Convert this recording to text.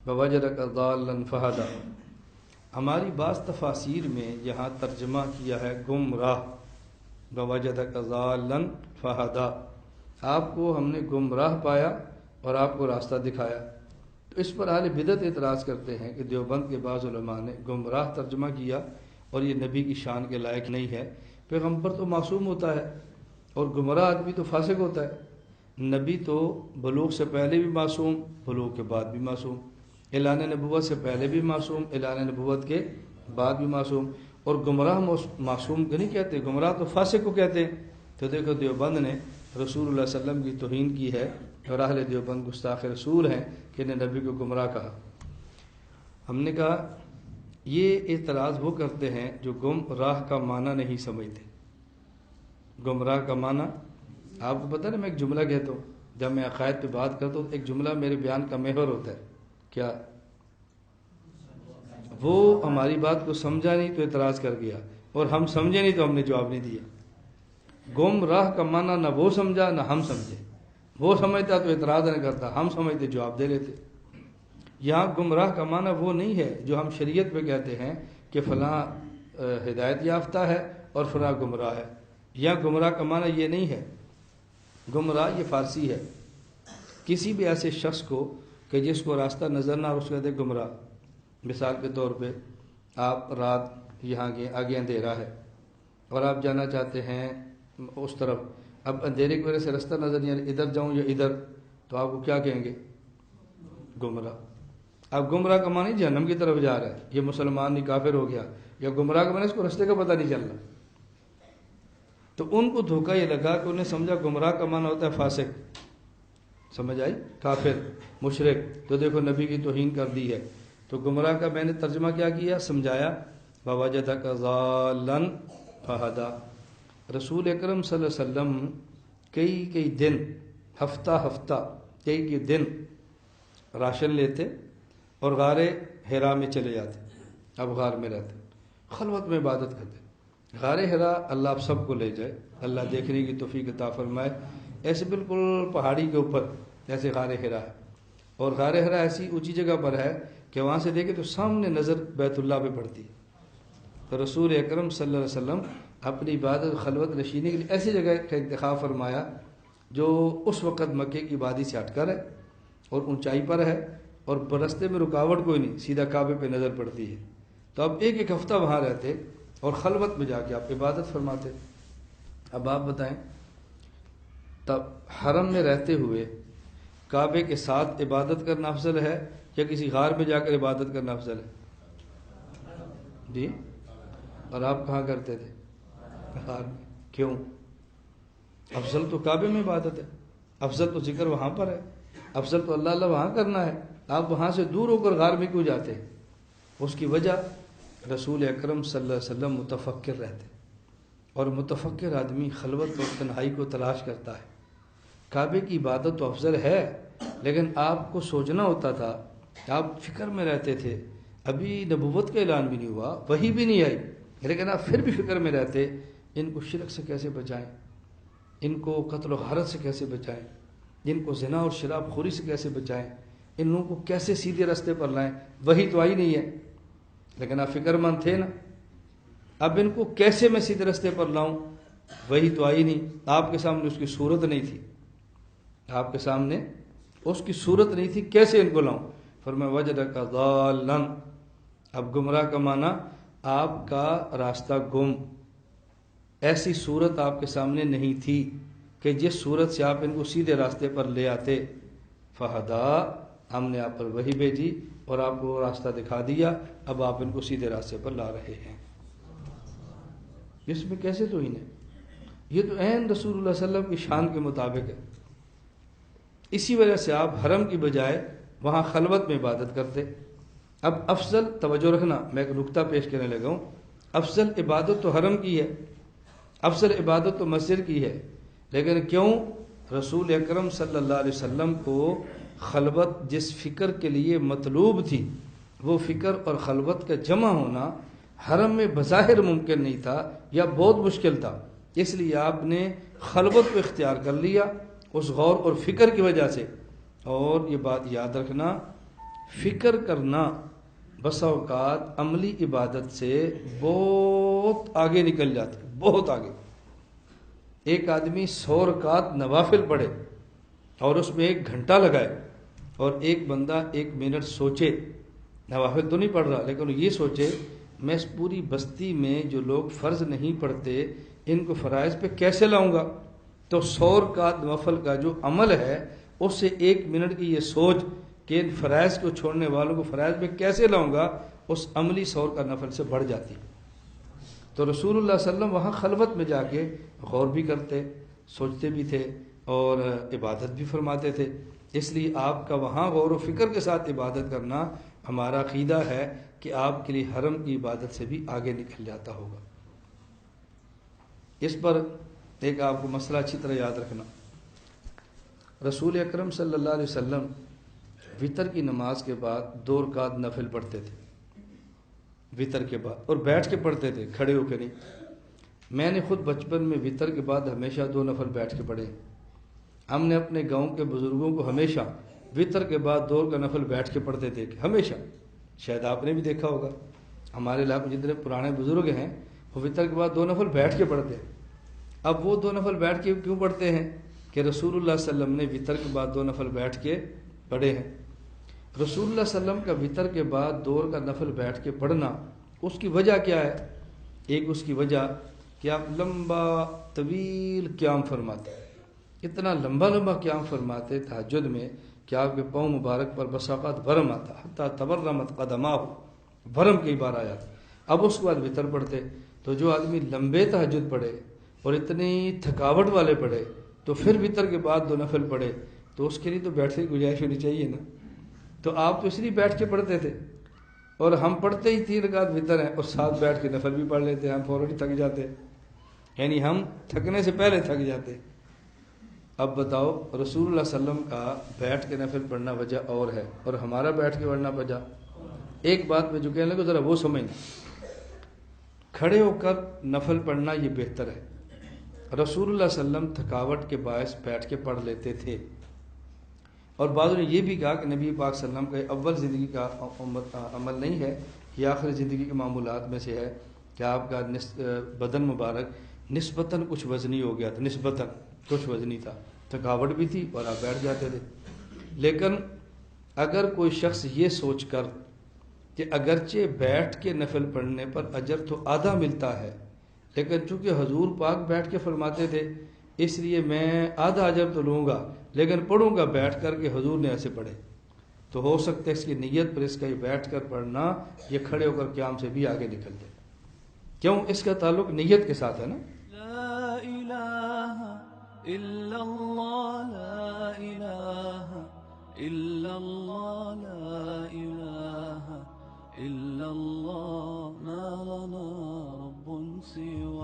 ووجدک ضالا فہدی۔ ہماری بعض تفاسیر میں یہاں ترجمہ کیا ہے گمراہ، ووجدک ضالا فہدی، آپ کو ہم نے گمراہ پایا اور آپ کو راستہ دکھایا۔ تو اس پر اہل بدعت اعتراض کرتے ہیں کہ دیوبند کے بعض علماء نے گمراہ ترجمہ کیا اور یہ نبی کی شان کے لائق نہیں ہے۔ پیغمبر تو معصوم ہوتا ہے اور گمراہ آدمی تو فاسق ہوتا ہے۔ نبی تو بلوغ سے پہلے بھی معصوم، بلوغ کے بعد بھی معصوم، اعلان نبوت سے پہلے بھی معصوم، اعلان نبوت کے بعد بھی معصوم، اور گمراہ معصوم کو نہیں کہتے، گمراہ تو فاسق کو کہتے ہیں۔ تو دیکھو دیوبند نے رسول اللہ صلی اللہ علیہ وسلم کی توہین کی ہے اور اہل دیوبند گستاخ رسول ہیں کہ نے نبی کو گمراہ کہا۔ ہم نے کہا یہ اعتراض وہ کرتے ہیں جو گمراہ کا معنی نہیں سمجھتے۔ گمراہ کا معنی آپ کو پتہ نا، میں ایک جملہ کہتا ہوں، جب میں عقائد پہ بات کرتا ہوں ایک جملہ میرے بیان کا محور ہوتا ہے، کیا وہ ہماری بات کو سمجھا نہیں تو اعتراض کر گیا، اور ہم سمجھے نہیں تو ہم نے جواب نہیں دیا۔ گمراہ کا معنی نہ وہ سمجھا نہ ہم سمجھے، وہ سمجھتا تو اعتراض نہ کرتا، ہم سمجھتے جواب دے لیتے۔ یہاں گمراہ کا معنی وہ نہیں ہے جو ہم شریعت پہ کہتے ہیں کہ فلاں ہدایت یافتہ ہے اور فلاں گمراہ ہے۔ یہاں گمراہ کا معنی یہ نہیں ہے۔ گمراہ یہ فارسی ہے، کسی بھی ایسے شخص کو کہ جس کو راستہ نظر نہ ہو اس کو کہتے ہیں گمراہ۔ مثال کے طور پہ آپ رات یہاں کے آگے اندھیرا ہے اور آپ جانا چاہتے ہیں اس طرف، اب اندھیرے کی وجہ سے راستہ نظر نہیں آ رہا، ادھر جاؤں یا ادھر، تو آپ کو کیا کہیں گے؟ گمراہ۔ اب گمراہ کا معنی جہنم کی طرف جا رہا ہے، یہ مسلمان نہیں کافر ہو گیا، یا گمراہ کا معنی اس کو راستے کا پتہ نہیں چل رہا۔ تو ان کو دھوکہ یہ لگا کہ انہیں سمجھا گمراہ کا معنی ہوتا ہے فاسق، سمجھ آئی؟ کافر، مشرک، تو دیکھو نبی کی توہین کر دی ہے۔ تو گمراہ کا میں نے ترجمہ کیا کیا، سمجھایا، ووجدک ضالا فہدی۔ رسول اکرم صلی اللہ علیہ وسلم کئی دن، ہفتہ کئی دن راشن لیتے اور غار حرا میں چلے جاتے۔ اب غار میں رہتے، خلوت میں عبادت کرتے۔ غار حرا اللہ آپ سب کو لے جائے، اللہ دیکھنے کی توفیق عطا فرمائے۔ ایسے بالکل پہاڑی کے اوپر جیسے غار حرا ہے، اور غار حرا ایسی اونچی جگہ پر ہے کہ وہاں سے دیکھے تو سامنے نظر بیت اللہ پہ پڑتی ہے۔ تو رسول اکرم صلی اللہ علیہ وسلم اپنی عبادت خلوت نشینے کے لیے ایسی جگہ کا انتخاب فرمایا جو اس وقت مکے کی وادی سے ہٹ کر ہے اور اونچائی پر ہے، اور راستے میں رکاوٹ کوئی نہیں، سیدھا کعبے پہ نظر پڑتی ہے۔ تو اب ایک ہفتہ وہاں رہتے اور خلوت میں جا کے آپ عبادت فرماتے۔ اب آپ بتائیں، تب حرم میں رہتے ہوئے کعبے کے ساتھ عبادت کرنا افضل ہے یا کسی غار میں جا کر عبادت کرنا افضل ہے؟ جی، اور آپ کہاں کرتے تھے؟ غار میں۔ کیوں؟ افضل تو کعبے میں عبادت ہے، افضل تو ذکر وہاں پر ہے، افضل تو اللہ وہاں کرنا ہے، آپ وہاں سے دور ہو کر غار میں کیوں جاتے ہیں؟ اس کی وجہ رسول اکرم صلی اللہ علیہ وسلم متفکر رہتے، اور متفکر آدمی خلوت اور تنہائی کو تلاش کرتا ہے۔ کعبے کی عبادت تو افضل ہے، لیکن آپ کو سوچنا ہوتا تھا، آپ فکر میں رہتے تھے، ابھی نبوت کا اعلان بھی نہیں ہوا، وحی بھی نہیں آئی، لیکن آپ پھر بھی فکر میں رہتے، ان کو شرک سے کیسے بچائیں، ان کو قتل و غارت سے کیسے بچائیں، ان کو زنا اور شراب خوری سے کیسے بچائیں، ان لوگوں کو کیسے سیدھے راستے پر لائیں، وہی تو آئی نہیں ہے، لیکن آپ فکر مند تھے نا۔ اب ان کو کیسے میں سیدھے راستے پر لاؤں، وہی تو آئی نہیں، آپ کے سامنے اس کی صورت نہیں تھی، آپ کے سامنے اس کی صورت نہیں تھی، کیسے ان کو لاؤں؟ فرمایا وجدک ضالا۔ اب گمراہ کا معنی آپ کا راستہ گم، ایسی صورت آپ کے سامنے نہیں تھی کہ جس صورت سے آپ ان کو سیدھے راستے پر لے آتے۔ فہدی، ہم نے آپ پر وحی بھیجی اور آپ کو راستہ دکھا دیا، اب آپ ان کو سیدھے راستے پر لا رہے ہیں۔ اس میں کیسے توہین ہے؟ یہ تو عین رسول اللہ صلی اللہ علیہ وسلم کی شان کے مطابق ہے۔ اسی وجہ سے آپ حرم کی بجائے وہاں خلوت میں عبادت کرتے۔ اب افضل، توجہ رکھنا، میں ایک نقطہ پیش کرنے لگا ہوں، افضل عبادت تو حرم کی ہے، افضل عبادت تو مسجد کی ہے، لیکن کیوں رسول اکرم صلی اللہ علیہ وسلم کو خلوت جس فکر کے لیے مطلوب تھی، وہ فکر اور خلوت کا جمع ہونا حرم میں بظاہر ممکن نہیں تھا یا بہت مشکل تھا، اس لیے آپ نے خلوت کو اختیار کر لیا اس غور اور فکر کی وجہ سے۔ اور یہ بات یاد رکھنا فکر کرنا بس اوقات عملی عبادت سے بہت آگے نکل جاتا ہے، بہت آگے۔ ایک آدمی 100 رکعت نوافل پڑھے اور اس میں 1 گھنٹہ لگائے، اور ایک بندہ 1 منٹ سوچے، نوافل تو نہیں پڑھ رہا لیکن یہ سوچے میں اس پوری بستی میں جو لوگ فرض نہیں پڑھتے ان کو فرائض پہ کیسے لاؤں گا، تو 100 رکعت نوافل کا جو عمل ہے اس سے 1 منٹ کی یہ سوچ کہ ان فرائض کو چھوڑنے والوں کو فرائض پہ کیسے لاؤں گا، اس عملی 100 کا نفل سے بڑھ جاتی۔ تو رسول اللہ صلی اللہ علیہ وسلم وہاں خلوت میں جا کے غور بھی کرتے، سوچتے بھی تھے اور عبادت بھی فرماتے تھے۔ اس لیے آپ کا وہاں غور و فکر کے ساتھ عبادت کرنا ہمارا عقیدہ ہے کہ آپ کے لیے حرم کی عبادت سے بھی آگے نکل جاتا ہوگا۔ اس پر ایک آپ کو مسئلہ اچھی طرح یاد رکھنا، رسول اکرم صلی اللہ علیہ وسلم وطر کی نماز کے بعد 2 رکعت نفل پڑھتے تھے، وطر کے بعد، اور بیٹھ کے پڑھتے تھے، کھڑے ہو کے نہیں۔ میں نے خود بچپن میں وطر کے بعد ہمیشہ 2 نفل بیٹھ کے پڑھے۔ ہم نے اپنے گاؤں کے بزرگوں کو ہمیشہ وطر کے بعد 2 کا نفل بیٹھ کے پڑھتے تھے، ہمیشہ۔ شاید آپ نے بھی دیکھا ہوگا، ہمارے علاقے میں جتنے پرانے بزرگ ہیں وہ وطر کے بعد 2 نفل بیٹھ کے پڑھتے ہیں۔ اب وہ 2 نفل بیٹھ کے کیوں پڑھتے ہیں کہ رسول اللہ صلی اللہ علیہ وسلم نے وطر کے بعد 2 نفل بیٹھ کے پڑھے ہیں۔ رسول اللہ صلی اللہ علیہ وسلم کا وطر کے بعد 2 کا نفل بیٹھ کے پڑھنا، اس کی وجہ کیا ہے؟ ایک اس کی وجہ کہ آپ لمبا طویل قیام فرماتے، اتنا لمبا لمبا قیام فرماتے تہجد میں کہ آپ کے پاؤں مبارک پر بسا اوقات ورم آتا، حتیٰ تورمت قدماہ، ورم کئی بار آیا تھا۔ اب اس کے بعد وطر پڑھتے، تو جو آدمی لمبے تہجد پڑھے اور اتنی تھکاوٹ والے پڑھے تو پھر وطر کے بعد 2 نفل پڑھے، تو اس کے لیے تو بیٹھنے کی گنجائش ہونی چاہیے نا۔ تو آپ تو اس لیے بیٹھ کے پڑھتے تھے، اور ہم پڑھتے ہی 3 رکعت وطر ہیں اور ساتھ بیٹھ کے نفل بھی پڑھ لیتے ہیں، ہم فوراً ہی تھک جاتے، یعنی ہم تھکنے سے پہلے تھک جاتے۔ اب بتاؤ رسول اللہ صلی اللہ علیہ وسلم کا بیٹھ کے نفل پڑھنا وجہ اور ہے، اور ہمارا بیٹھ کے پڑھنا وجہ۔ ایک بات میں جو کہنے لگا ذرا وہ سمجھنا، کھڑے ہو کر نفل پڑھنا یہ بہتر ہے۔ رسول اللہ صلی اللہ علیہ وسلم تھکاوٹ کے باعث بیٹھ کے پڑھ لیتے تھے، اور بعضوں نے یہ بھی کہا کہ نبی پاک صلی اللہ علیہ وسلم کا اول زندگی کا عمل نہیں ہے، یہ آخری زندگی کے معمولات میں سے ہے کہ آپ کا بدن مبارک نسبتاً کچھ وزنی ہو گیا تھا، نسبتاً کچھ وزنی تھا، تھکاوٹ بھی تھی اور آپ بیٹھ جاتے تھے۔ لیکن اگر کوئی شخص یہ سوچ کر کہ اگرچہ بیٹھ کے نفل پڑھنے پر اجر تو آدھا ملتا ہے، لیکن چونکہ حضور پاک بیٹھ کے فرماتے تھے اس لیے میں آدھا اجر تو لوں گا لیکن پڑھوں گا بیٹھ کر کے حضور نے ایسے پڑھے، تو ہو سکتا ہے اس کی نیت پر اس کا یہ بیٹھ کر پڑھنا یہ کھڑے ہو کر قیام سے بھی آگے نکل جائے۔ کیوں؟ اس کا تعلق نیت کے ساتھ ہے نا۔ لا الہ الا اللہ، لا الہ الا اللہ، لا الہ الا اللہ، ما لنا رب سواه۔